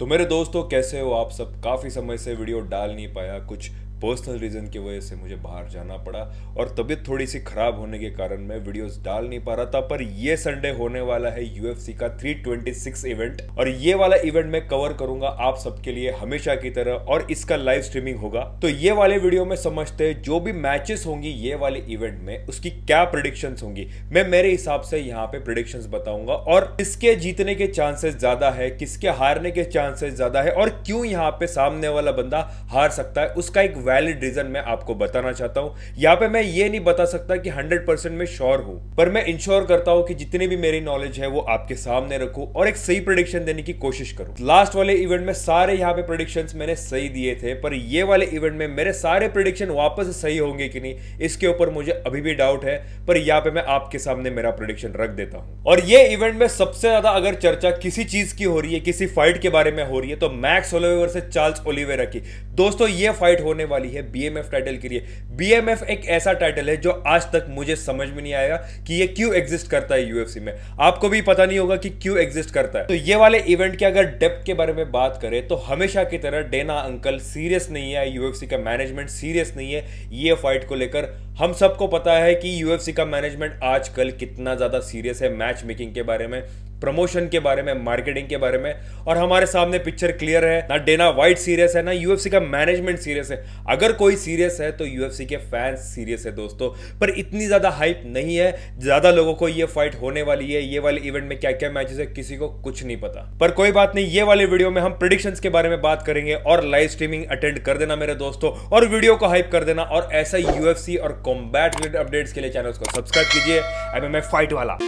तो मेरे दोस्तों कैसे हो आप सब। काफ़ी समय से वीडियो डाल नहीं पाया, कुछ पर्सनल रीज़न की वजह से मुझे बाहर जाना पड़ा और तबीयत थोड़ी सी ख़राब होने के कारण मैं वीडियोस डाल नहीं पा रहा था। पर ये संडे होने वाला है UFC का 326 इवेंट और ये वाला इवेंट मैं कवर करूंगा आप सबके लिए हमेशा की तरह और इसका लाइव स्ट्रीमिंग होगा। तो ये वाले वीडियो में समझते हैं जो भी मैचेस होंगी ये वाले इवेंट में उसकी क्या प्रिडिक्शंस होंगी। मैं मेरे हिसाब से यहाँ पे प्रिडिक्शंस बताऊंगा और किसके जीतने के चांसेस ज्यादा है, किसके हारने के चांसेस ज्यादा है और क्यों यहाँ पे सामने वाला बंदा हार सकता है, उसका एक वैलिड रीजन मैं आपको बताना चाहता हूं। यहां पे मैं ये नहीं बता सकता कि 100% में श्योर हूं, पर मैं इंश्योर करता हूं कि जितनी भी मेरी नॉलेज है वो आपके सामने रखूं और एक सही प्रेडिक्शन देने की कोशिश करूं। लास्ट वाले इवेंट में सारे यहां पे प्रेडिक्शंस मैंने सही दिए थे, पर ये वाले इवेंट में मेरे सारे प्रेडिक्शन वापस से सही होंगे कि नहीं इसके ऊपर मुझे अभी भी डाउट है। पर यहां पे मैं आपके सामने मेरा प्रेडिक्शन रख देता हूं। और ये इवेंट में सबसे ज्यादा अगर चर्चा किसी चीज की हो रही है, किसी फाइट के बारे में हो रही है, तो max Holloway versus Charles Oliveira की। दोस्तों ये फाइट होने वाली है बीएमएफ टाइटल के लिए। बीएमएफ एक ऐसा टाइटल है जो आज तक मुझे समझ में नहीं आया कि ये क्यों एग्जिस्ट करता है यूएफसी में। आपको भी पता नहीं होगा कि क्यों एग्जिस्ट करता है। तो ये वाले इवेंट के अगर डेप्थ के बारे में बात करें तो हमेशा की तरह डेना अंकल सीरियस नहीं है, यूएफसी का मैनेजमेंट सीरियस नहीं है ये फाइट को लेकर। हम सबको पता है कि यूएफसी का मैनेजमेंट आजकल कितना ज्यादा सीरियस है मैच मेकिंग के बारे में, प्रमोशन के बारे में, मार्केटिंग के बारे में। और हमारे सामने पिक्चर क्लियर है, ना डेना वाइट सीरियस है ना यूएफसी का मैनेजमेंट सीरियस है। अगर कोई सीरियस है तो यूएफसी के फैंस सीरियस है दोस्तों, पर इतनी ज्यादा हाइप नहीं है। ज्यादा लोगों को ये फाइट होने वाली है, ये वाले इवेंट में क्या क्या मैचेस है किसी को कुछ नहीं पता। पर कोई बात नहीं, ये वाले वीडियो में हम प्रेडिक्शंस के बारे में बात करेंगे और लाइव स्ट्रीमिंग अटेंड कर देना मेरे दोस्तों और वीडियो को हाइप कर देना। और ऐसा यूएफसी और कॉम्बैट रिलेटेड अपडेट्स के लिए चैनल को सब्सक्राइब कीजिए। एमएमए फाइट वाला।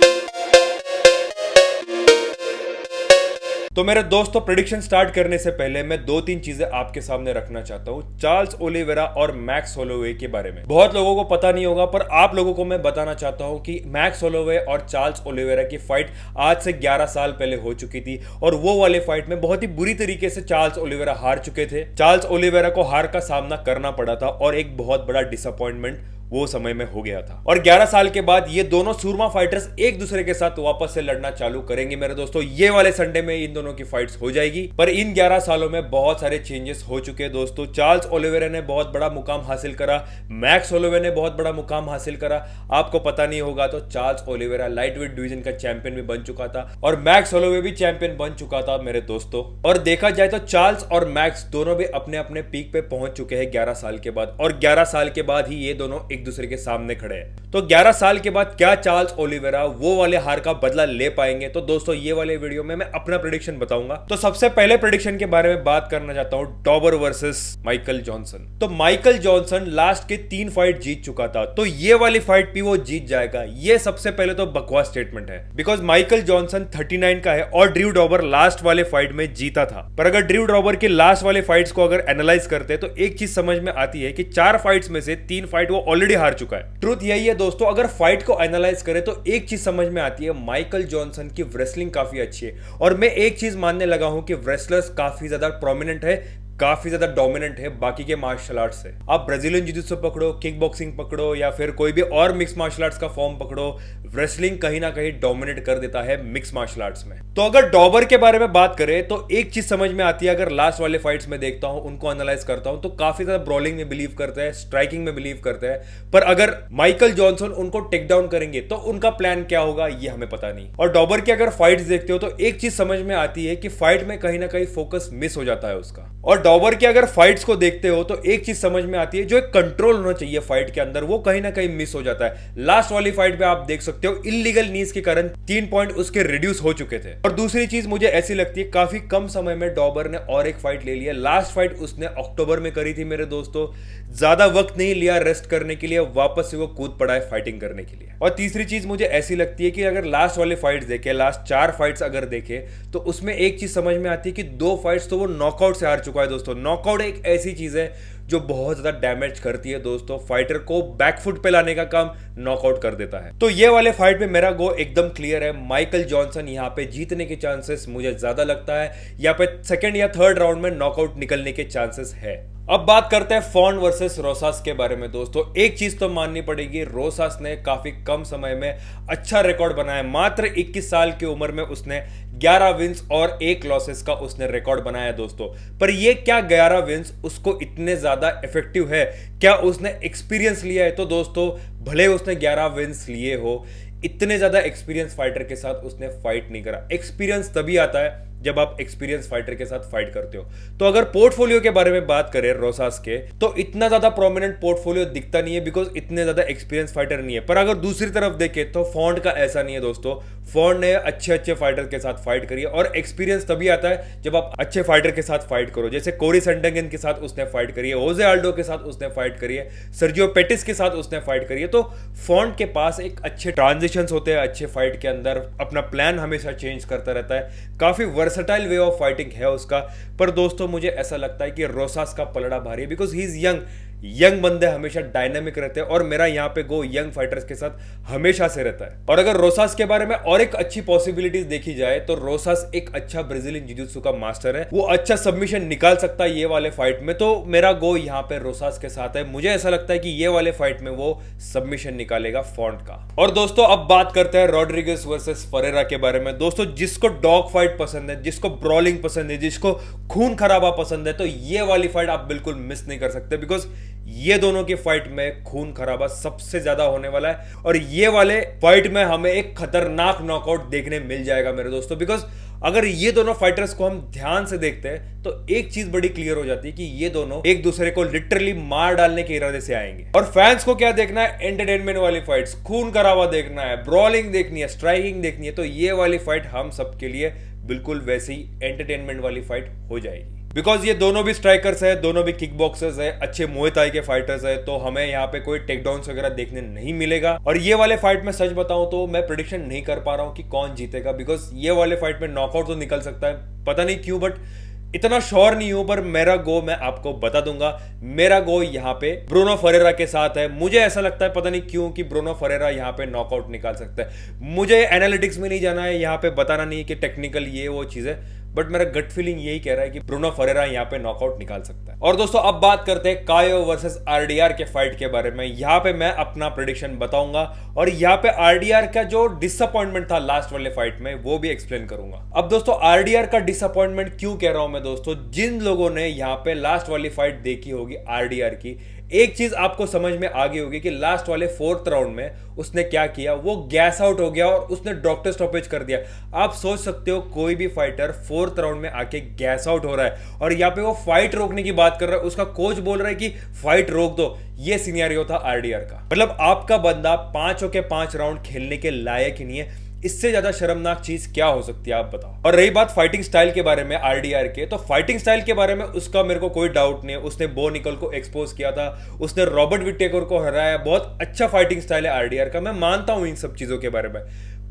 तो मेरे दोस्तों प्रेडिक्शन स्टार्ट करने से पहले मैं दो तीन चीजें आपके सामने रखना चाहता हूं चार्ल्स ओलिवेरा और मैक्स होलोवे के बारे में। बहुत लोगों को पता नहीं होगा, पर आप लोगों को मैं बताना चाहता हूं कि मैक्स होलोवे और चार्ल्स ओलिवेरा की फाइट आज से 11 साल पहले हो चुकी थी और वो वाले फाइट में बहुत ही बुरी तरीके से चार्ल्स ओलिवेरा हार चुके थे। चार्ल्स ओलिवेरा को हार का सामना करना पड़ा था और एक बहुत बड़ा डिसअपॉइंटमेंट वो समय में हो गया था। और 11 साल के बाद ये दोनों सूरमा फाइटर्स एक दूसरे के साथ वापस से लड़ना चालू करेंगे मेरे दोस्तों। ये वाले संडे में इन दोनों की फाइट्स हो जाएगी। पर इन 11 सालों में बहुत सारे चेंजेस हो चुके हैं दोस्तों। चार्ल्स ओलिवेरा ने बहुत बड़ा मुकाम हासिल करा, मैक्स होलोवे ने बहुत बड़ा मुकाम हासिल करा। आपको पता नहीं होगा तो Charles Oliveira light weight division का चैंपियन भी बन चुका था और मैक्स होलोवे भी चैंपियन बन चुका था मेरे दोस्तों। और देखा जाए तो चार्ल्स और मैक्स दोनों भी अपने अपने पीक पे पहुंच चुके हैं 11 साल के बाद, और 11 साल के बाद ही ये दोनों एक दूसरे के सामने खड़े हैं। तो 11 साल के बाद क्या चार्ल्स ओलिवेरा वो वाले हार का बदला ले पाएंगे? तो दोस्तों ये वाले वीडियो में मैं अपना प्रेडिक्शन बताऊंगा। तो सबसे पहले प्रेडिक्शन के बारे में बात करना चाहता हूं डॉबर वर्सेस माइकल जॉनसन। तो माइकल जॉनसन लास्ट के 3 फाइट जीत चुका था, तो ये वाली फाइट भी वो जीत जाएगा। ये सबसे पहले तो बकवास स्टेटमेंट है, बिकॉज माइकल जॉनसन 39 का है और ड्रू डॉबर लास्ट वाले फाइट में जीता था। पर अगर ड्रू डॉबर के लास्ट वाले फाइट्स को अगर एनालाइज करते तो एक चीज समझ में आती है कि 4 फाइट्स में से 3 फाइट वो ऑलरेडी हार चुका है। ट्रूथ यही है दोस्तों, अगर फाइट को एनालाइज करें तो एक चीज समझ में आती है, माइकल जॉनसन की रेसलिंग काफी अच्छी है। और मैं एक चीज मानने लगा हूं कि रेसलर्स काफी ज्यादा प्रोमिनेंट है, काफी ज्यादा डोमिनेंट है बाकी के मार्शल आर्ट्स से। आप ब्राजीलियन जिजित्सु पकड़ो, किक बॉक्सिंग पकड़ो या फिर कोई भी और मिक्स मार्शल आर्ट्स का फॉर्म पकड़ो, रेसलिंग कहीं ना कहीं डोमिनेट कर देता है मिक्स मार्शल आर्ट्स में। तो अगर डॉबर के बारे में बात करें तो एक चीज समझ में आती है, अगर लास्ट वाले फाइट्स में देखता हूं, उनको एनालाइज करता हूं, तो काफी ज्यादा ब्रॉलिंग में बिलीव करते हैं, स्ट्राइकिंग में बिलीव करते हैं। पर अगर माइकल जॉनसन उनको टेक डाउन करेंगे तो उनका प्लान क्या होगा ये हमें पता नहीं। और डॉबर की अगर फाइट्स देखते हो तो एक चीज समझ में आती है कि फाइट में कहीं ना कहीं फोकस मिस हो जाता है उसका। और डॉबर की अगर फाइट्स को देखते हो तो एक चीज समझ में आती है, जो एक कंट्रोल होना चाहिए फाइट के अंदर वो कहीं ना कहीं मिस हो जाता है। लास्ट वाली फाइट में आप देख सकते हो इल्लीगल नीज के कारण 3 पॉइंट उसके रिड्यूस हो चुके थे। और दूसरी चीज मुझे ऐसी लगती है, काफी कम समय में डॉबर ने और एक फाइट ले लिया। लास्ट फाइट उसने अक्टूबर में करी थी मेरे दोस्तों, ज्यादा वक्त नहीं लिया रेस्ट करने के लिए, वापस से वो कूद पड़ा है फाइटिंग करने के लिए। और तीसरी चीज मुझे ऐसी लगती है कि अगर लास्ट वाले फाइट्स देखे, लास्ट 4 फाइट्स अगर देखे, तो उसमें एक चीज समझ में आती है कि 2 फाइट्स तो वो नॉकआउट से हार चुका है दोस्तों। नॉकआउट एक ऐसी चीज है जो बहुत ज्यादा डैमेज करती है दोस्तों, फाइटर को बैकफुट पे लाने का काम नॉकआउट कर देता है। तो ये वाले फाइट में मेरा गो एकदम क्लियर है, माइकल जॉनसन यहाँ पे जीतने के चांसेस मुझे ज्यादा लगता है। यहाँ पे सेकंड या थर्ड राउंड में नॉकआउट निकलने के चांसेस है। अब बात करते हैं फॉन्ट वर्सेस रोसास के बारे में दोस्तों। एक चीज तो माननी पड़ेगी, रोसास ने काफी कम समय में अच्छा रिकॉर्ड बनाया। मात्र 21 साल की उम्र में उसने 11 विंस और 1 लॉसेस का उसने रिकॉर्ड बनाया दोस्तों। पर ये क्या 11 विंस उसको इतने ज्यादा इफेक्टिव है? क्या उसने एक्सपीरियंस लिया है? तो दोस्तों भले उसने 11 विंस लिए हो, इतने ज्यादा एक्सपीरियंस फाइटर के साथ उसने फाइट नहीं करा। एक्सपीरियंस तभी आता है जब आप एक्सपीरियंस फाइटर के साथ फाइट करते हो। तो अगर पोर्टफोलियो के बारे में बात करें रोसास के, तो इतना ज्यादा प्रोमिनेंट पोर्टफोलियो दिखता नहीं है बिकॉज इतने ज्यादा एक्सपीरियंस फाइटर नहीं है। पर अगर दूसरी तरफ देखें तो फॉन्ट का ऐसा नहीं है दोस्तों। फॉन्ट ने अच्छे अच्छे फाइटर के साथ फाइट करी है, और एक्सपीरियंस तभी आता है जब आप अच्छे फाइटर के साथ फाइट करो। जैसे कोरी सेंडंगन के साथ उसने फाइट करी है, ओजे आल्डो के साथ उसने फाइट करी है, सर्जियो पेटिस के साथ उसने फाइट करी है। तो फॉन्ट के पास एक अच्छे ट्रांजिशंस होते हैं अच्छे फाइट के अंदर, अपना प्लान हमेशा चेंज करता रहता है, काफी वर्सेटाइल वे ऑफ फाइटिंग है उसका। पर दोस्तों मुझे ऐसा लगता है कि रोसास का पलड़ा भारी है बिकॉज ही इज यंग बंदे हमेशा डायनामिक रहते हैं, और मेरा यहां पे गो यंग फाइटर्स के साथ हमेशा से रहता है। और अगर रोसास के बारे में और एक अच्छी पॉसिबिलिटीज देखी जाए तो रोसास एक अच्छा ब्राजीलियन जिजुत्सु का मास्टर है, वो अच्छा सबमिशन निकाल सकता है ये वाले फाइट में। तो मेरा गो यहां पे रोसास के साथ है। मुझे ऐसा लगता है कि ये वाले फाइट में वो सबमिशन निकालेगा फॉन्ट का। और दोस्तों अब बात करते हैं रॉड्रिगेज वर्सेस फरेरा के बारे में। दोस्तों जिसको डॉग फाइट पसंद है, जिसको ब्रॉलिंग पसंद है, जिसको खून खराबा पसंद है, तो ये वाली फाइट आप बिल्कुल मिस नहीं कर सकते बिकॉज ये दोनों की फाइट में खून खराबा सबसे ज्यादा होने वाला है। और ये वाले फाइट में हमें एक खतरनाक नॉकआउट देखने मिल जाएगा मेरे दोस्तों। बिकॉज अगर ये दोनों फाइटर्स को हम ध्यान से देखते हैं तो एक चीज बड़ी क्लियर हो जाती है कि ये दोनों एक दूसरे को लिटरली मार डालने के इरादे से आएंगे। और फैंस को क्या देखना है? एंटरटेनमेंट वाली फाइट्स, खून खराबा देखना है, ब्रॉलिंग देखनी है, स्ट्राइकिंग देखनी है। तो ये वाली फाइट हम सबके लिए बिल्कुल वैसी एंटरटेनमेंट वाली फाइट हो जाएगी बिकॉज ये दोनों भी स्ट्राइकर्स है, दोनों भी किक बॉक्सर्स है, अच्छे मुए थाई के फाइटर्स है। तो हमें यहाँ पे कोई टेकडाउन्स वगैरह देखने नहीं मिलेगा। और ये वाले फाइट में सच बताऊं तो मैं प्रेडिक्शन नहीं कर पा रहा हूं कि कौन जीतेगा बिकॉज ये वाले फाइट में नॉकआउट तो निकल सकता है, पता नहीं क्यों, बट इतना श्योर नहीं हूं। पर मेरा गो मैं आपको बता दूंगा, मेरा गो यहाँ पे ब्रूनो फरेरा के साथ है। मुझे ऐसा लगता है, पता नहीं क्यों, कि ब्रूनो फरेरा यहाँ पे नॉकआउट निकाल सकता है। मुझे एनालिटिक्स में नहीं जाना है, यहाँ पे बताना नहीं है कि टेक्निकल ये वो चीजें, बट मेरा गट फीलिंग यही कह रहा है कि ब्रूनो फरेरा यहाँ पे नॉकआउट निकाल सकता है। और दोस्तों अब बात करते हैं कायो वर्सेस आरडीआर के फाइट के बारे में। यहाँ पे मैं अपना प्रेडिक्शन बताऊंगा, और यहाँ पे आरडीआर का जो डिसअपॉइंटमेंट था लास्ट वाले फाइट में वो भी एक्सप्लेन करूंगा। अब दोस्तों आरडीआर का डिसअपॉइंटमेंट क्यों कह रहा हूं मैं दोस्तों, जिन लोगों ने यहाँ पे लास्ट वाली फाइट देखी होगी आरडीआर की, एक चीज आपको समझ में आ गई होगी कि लास्ट वाले 4th राउंड में उसने क्या किया, वो गैस आउट हो गया और उसने डॉक्टर स्टॉपेज कर दिया। आप सोच सकते हो कोई भी फाइटर 4th राउंड में आके गैस आउट हो रहा है और यहाँ पे वो फाइट रोकने की बात कर रहा है, उसका कोच बोल रहा है कि फाइट रोक दो। ये सिनेरियो था आरडीआर का। मतलब आपका बंदा 5 के 5 राउंड खेलने के लायक ही नहीं है। इससे ज्यादा शर्मनाक चीज क्या हो सकती है आप बताओ। और रही बात फाइटिंग स्टाइल के बारे में आरडीआर के, तो फाइटिंग स्टाइल के बारे में उसका मेरे को कोई डाउट नहीं है। उसने बो निकल को एक्सपोज किया था, उसने रॉबर्ट विटेकर को हराया, बहुत अच्छा फाइटिंग स्टाइल है आरडीआर का, मैं मानता हूं इन सब चीजों के बारे में।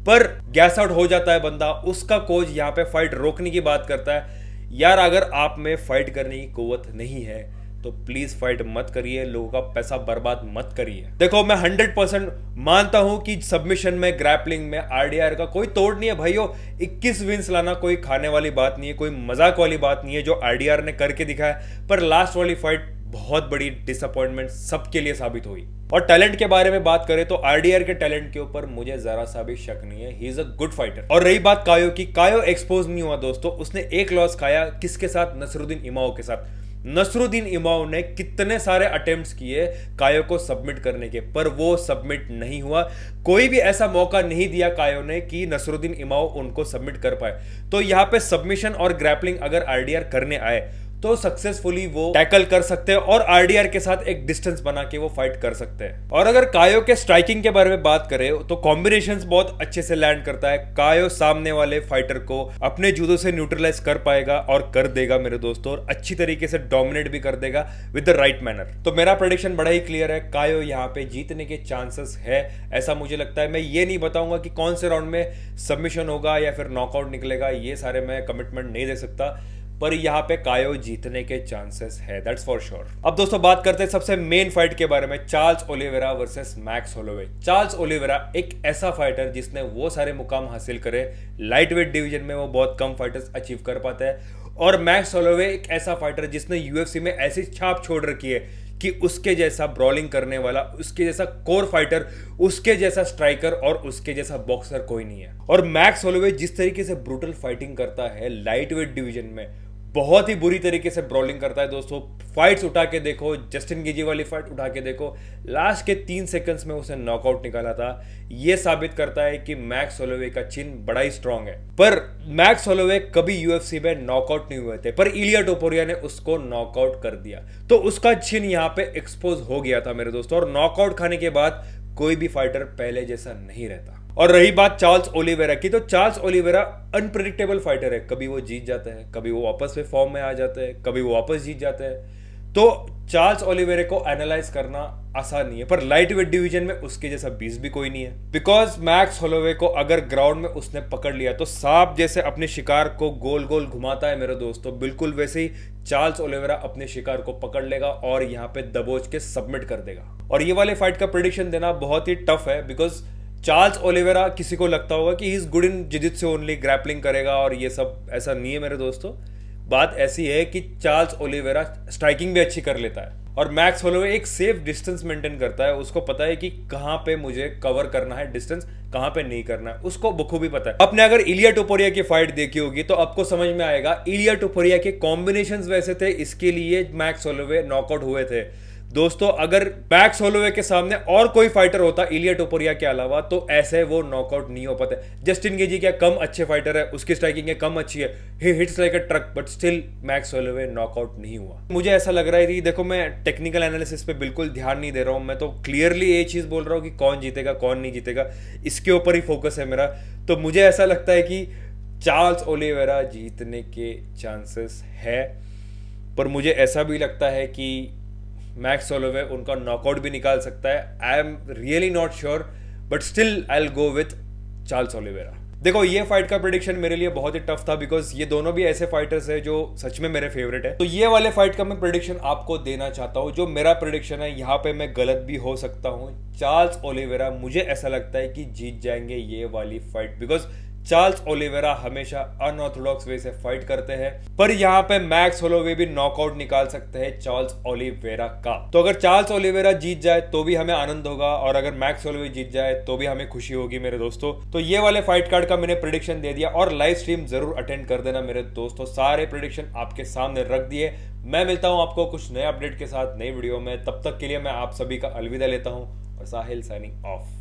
पर गैस आउट हो जाता है बंदा, उसका कोच यहाँ पे फाइट रोकने की बात करता है। यार अगर आप में फाइट करने की कुव्वत नहीं है तो प्लीज फाइट मत करिए, लोगों का पैसा बर्बाद मत करिए। देखो मैं 100% मानता हूं कि सबमिशन में, ग्रैपलिंग में आरडीआर का कोई तोड़ नहीं है भाइयों। 21 विंस लाना कोई खाने वाली बात नहीं है, कोई मजाक वाली बात नहीं है जो आरडीआर ने करके दिखाया। पर लास्ट वाली फाइट बहुत बड़ी डिसअपॉइंटमेंट सबके लिए साबित हुई। और टैलेंट के बारे में बात करें तो आरडीआर के टैलेंट के ऊपर मुझे जरा सा भी शक नहीं है, he is a good fighter. और रही बात कायो की, कायो एक्सपोज नहीं हुआ दोस्तों, उसने एक लॉस खाया, किसके साथ? नसरुद्दीन इमाओ के साथ। नसरुद्दीन इमाओ ने कितने सारे अटेम्प्ट्स किए कायो को सबमिट करने के, पर वो सबमिट नहीं हुआ। कोई भी ऐसा मौका नहीं दिया कायो ने कि नसरुद्दीन इमाओ उनको सबमिट कर पाए। तो यहां पे सबमिशन और ग्रैपलिंग अगर आरडीआर करने आए तो सक्सेसफुली वो टैकल कर सकते हैं और आरडीआर के साथ एक डिस्टेंस बना के वो फाइट कर सकते हैं। और अगर कायो के स्ट्राइकिंग के बारे में बात करें तो कॉम्बिनेशंस बहुत अच्छे से लैंड करता है। कायो सामने वाले फाइटर को अपने जूडो से न्यूट्रलाइज कर पाएगा और कर देगा मेरे दोस्तों, और अच्छी तरीके से डोमिनेट भी कर देगा विद द राइट मैनर। तो मेरा प्रेडिक्शन बड़ा ही क्लियर है, कायो यहाँ पे जीतने के चांसेस है, ऐसा मुझे लगता है। मैं ये नहीं बताऊंगा कि कौन से राउंड में सबमिशन होगा या फिर नॉकआउट निकलेगा, ये सारे मैं कमिटमेंट नहीं दे सकता, पर यहाँ पे कायो जीतने के चांसेस है, दैट्स फॉर श्योर। अब दोस्तों बात करते हैं सबसे मेन फाइट के बारे में, Charles Oliveira versus max Holloway. Charles Oliveira एक ऐसा फाइटर जिसने वो सारे मुकाम हासिल करे, लाइट वेट डिवीजन में वो बहुत कम फाइटर्स अचीव कर पाते हैं। और मैक्स होलोवे एक ऐसा फाइटर जिसने यूएफसी में ऐसी छाप छोड़ रखी है कि उसके जैसा ब्रॉलिंग करने वाला, उसके जैसा कोर फाइटर, उसके जैसा स्ट्राइकर और उसके जैसा बॉक्सर कोई नहीं है। और मैक्स होलोवे जिस तरीके से ब्रूटल फाइटिंग करता है लाइट वेट डिवीजन में, बहुत ही बुरी तरीके से ब्रॉलिंग करता है दोस्तों। फाइट्स उठा के देखो, जस्टिन गेजी वाली फाइट उठा के देखो, लास्ट के 3 सेकंड्स में उसने नॉकआउट निकाला था। यह साबित करता है कि मैक्स होलोवे का चिन बड़ा ही स्ट्रांग है। पर मैक्स होलोवे कभी यूएफसी में नॉकआउट नहीं हुए थे, पर इलिया टोपुरिया ने उसको नॉकआउट कर दिया, तो उसका चिन यहां पे एक्सपोज हो गया था मेरे दोस्तों। और नॉकआउट खाने के बाद कोई भी फाइटर पहले जैसा नहीं रहता। और रही बात चार्ल्स ओलिवेरा की, तो चार्ल्स ओलिवेरा अनप्रेडिक्टेबल फाइटर है। कभी वो जीत जाता है, कभी वो वापस में फॉर्म में आ जाता है, कभी वो वापस जीत जाता है। तो चार्ल्स ओलिवेरा को एनालाइज करना आसान नहीं है, पर लाइट वेट डिवीजन में उसके जैसा बीस भी कोई नहीं है। बिकॉज मैक्स होलोवे को अगर ग्राउंड में उसने पकड़ लिया तो सांप जैसे अपने शिकार को गोल गोल घुमाता है मेरे दोस्तों, बिल्कुल वैसे ही चार्ल्स ओलिवेरा अपने शिकार को पकड़ लेगा और यहाँ पे दबोच के सबमिट कर देगा। और ये वाले फाइट का प्रेडिक्शन देना बहुत ही टफ है, बिकॉज चार्ल्स ओलिवेरा, किसी को लगता होगा कि he is good in jiu-jitsu only, grappling करेगा और ये सब, ऐसा नहीं है मेरे दोस्तों। बात ऐसी है कि चार्ल्स ओलिवेरा स्ट्राइकिंग भी अच्छी कर लेता है और मैक्स होलोवे एक सेफ डिस्टेंस मेंटेन करता है। उसको पता है कि कहां पे मुझे कवर करना है डिस्टेंस, कहां पे नहीं करना है, उसको बखूबी पता है। आपने अगर इलिया टोपुरिया की फाइट देखी होगी तो आपको समझ में आएगा इलिया टोपुरिया के कॉम्बिनेशंस वैसे थे, इसके लिए मैक्स होलोवे नॉकआउट हुए थे दोस्तों। अगर मैक्स होलोवे के सामने और कोई फाइटर होता इलिया टोपुरिया के अलावा तो ऐसे वो नॉकआउट नहीं हो पाते। जस्टिन गेजी क्या कम अच्छे फाइटर है, उसकी स्ट्राइकिंग कम अच्छी है, he hits like a truck, but still max Holloway knockout नहीं हुआ। मुझे ऐसा लग रहा है कि देखो, मैं टेक्निकल एनालिसिस पे बिल्कुल ध्यान नहीं दे रहा हूं, मैं तो क्लियरली ये चीज बोल रहा हूं कि कौन जीतेगा कौन नहीं जीतेगा, इसके ऊपर ही फोकस है मेरा। तो मुझे ऐसा लगता है कि चार्ल्स ओलिवेरा जीतने के चांसेस है, पर मुझे ऐसा भी लगता है कि मैक्स होलोवे उनका नॉकआउट भी निकाल सकता है। I am really not sure, but still I will go with Charles Oliveira. देखो, ये फाइट का प्रेडिक्शन मेरे लिए बहुत ही टफ था, बिकॉज ये दोनों भी ऐसे फाइटर्स हैं जो सच में मेरे फेवरेट है। तो ये वाले फाइट का मैं प्रेडिक्शन आपको देना चाहता हूं। जो मेरा प्रेडिक्शन है, यहाँ पे मैं गलत भी हो सकता हूं। चार्ल्स ओलिवेरा, मुझे ऐसा लगता है कि जीत जाएंगे ये वाली फाइट, बिकॉज चार्ल्स ओलिवेरा हमेशा अनऑर्थोडॉक्स वे से फाइट करते हैं। पर यहाँ पे मैक्स होलोवे भी नॉकआउट निकाल सकते हैं चार्ल्स ओलिवेरा का। तो अगर चार्ल्स ओलिवेरा जीत जाए तो भी हमें आनंद होगा, और अगर मैक्स होलोवे जीत जाए तो भी हमें खुशी होगी मेरे दोस्तों। तो ये वाले फाइट कार्ड का मैंने प्रेडिक्शन दे दिया, और लाइव स्ट्रीम जरूर अटेंड कर देना मेरे दोस्तों। सारे प्रेडिक्शन आपके सामने रख दिए। मैं मिलता हूं आपको कुछ नए अपडेट के साथ नई वीडियो में। तब तक के लिए मैं आप सभी का अलविदा लेता हूं, और साहिल साइनिंग ऑफ।